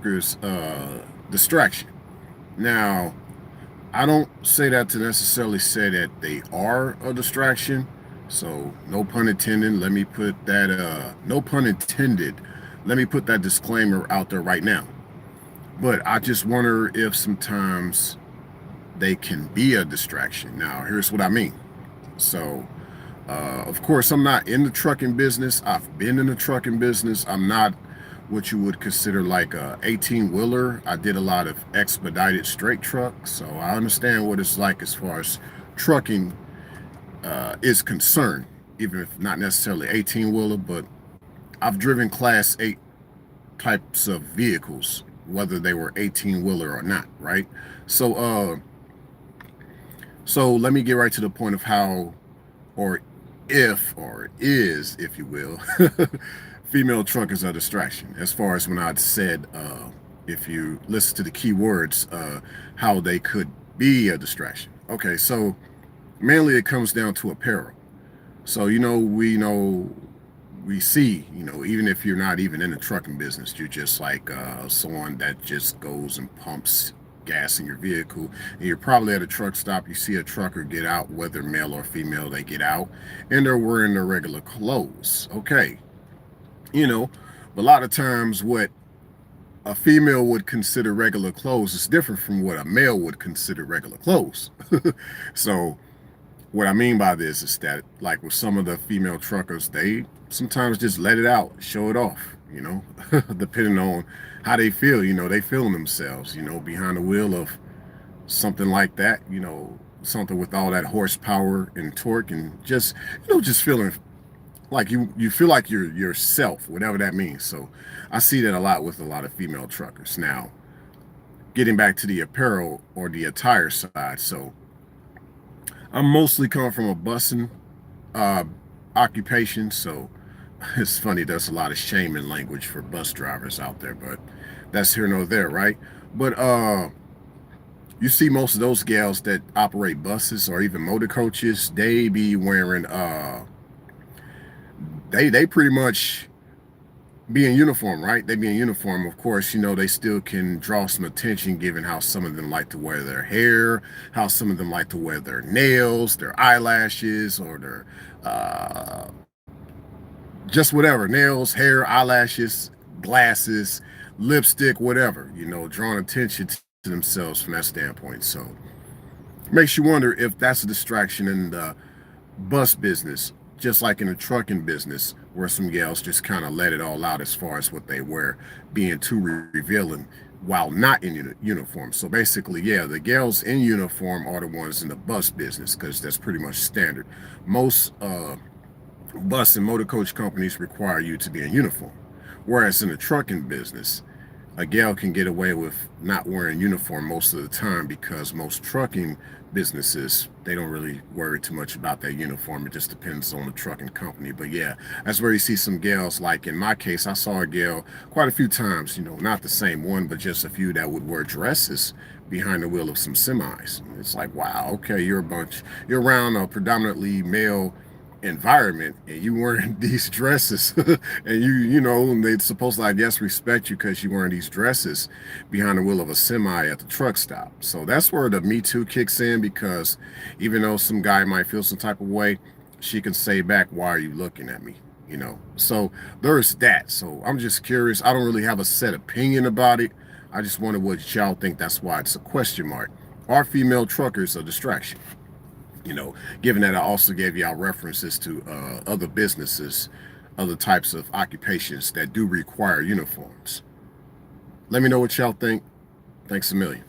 truckers distraction. Now, I don't say that to necessarily say that they are a distraction. So no pun intended. Let me put that no pun intended. Let me put that disclaimer out there right now. But I just wonder if sometimes they can be a distraction. Now, here's what I mean. So, of course, I'm not in the trucking business. I've been in the trucking business. I'm not what you would consider like a 18 wheeler. I did a lot of expedited straight truck, so I understand what it's like as far as trucking is concerned, even if not necessarily 18 wheeler, but I've driven class 8 types of vehicles, whether they were 18 wheeler or not, right? So, so let me get right to the point of how, or if, or is, if you will, female truckers are a distraction. As far as when I'd said, if you listen to the key words, how they could be a distraction. Okay, so mainly it comes down to apparel. So we see, even if you're not even in the trucking business, you're just like someone that just goes and pumps gas in your vehicle. And you're probably at a truck stop, you see a trucker get out, whether male or female, they get out, and they're wearing their regular clothes. Okay, you know, but a lot of times what a female would consider regular clothes is different from what a male would consider regular clothes. So what I mean by this is that, like with some of the female truckers, they sometimes just let it out, show it off, depending on how they feel. They feeling themselves, behind the wheel of something like that, something with all that horsepower and torque and just feeling like you feel like you're yourself, whatever that means. So I see that a lot with a lot of female truckers. Now, getting back to the apparel or the attire side, so I'm mostly coming from a busing uh, occupation, so it's funny. There's a lot of shame in language for bus drivers out there, but that's here nor there, right? But you see most of those gals that operate buses or even motor coaches, they be wearing they pretty much be in uniform, right? They be in uniform. Of course, they still can draw some attention given how some of them like to wear their hair, how some of them like to wear their nails, their eyelashes, or their just whatever, nails, hair, eyelashes, glasses, lipstick, whatever, drawing attention to themselves from that standpoint. So makes you wonder if that's a distraction in the bus business, just like in the trucking business, where some gals just kind of let it all out as far as what they wear, being too revealing while not in uniform. So basically, yeah, the gals in uniform are the ones in the bus business because that's pretty much standard. Most bus and motor coach companies require you to be in uniform, whereas in the trucking business, a gal can get away with not wearing uniform most of the time because most trucking businesses, they don't really worry too much about that uniform. It just depends on the trucking company. But yeah, that's where you see some gals. Like in my case, I saw a gal quite a few times, not the same one, but just a few that would wear dresses behind the wheel of some semis. It's like, wow, okay, you're around a predominantly male environment and you wearing these dresses and and they supposed to, I guess, respect you because you wearing these dresses behind the wheel of a semi at the truck stop. So that's where the Me Too kicks in, because even though some guy might feel some type of way, she can say back, why are you looking at me? So there's that. So I'm just curious. I don't really have a set opinion about it. I just wonder what y'all think. That's why it's a question mark. Are female truckers a distraction? Given that I also gave y'all references to other businesses, other types of occupations that do require uniforms. Let me know what y'all think. Thanks a million.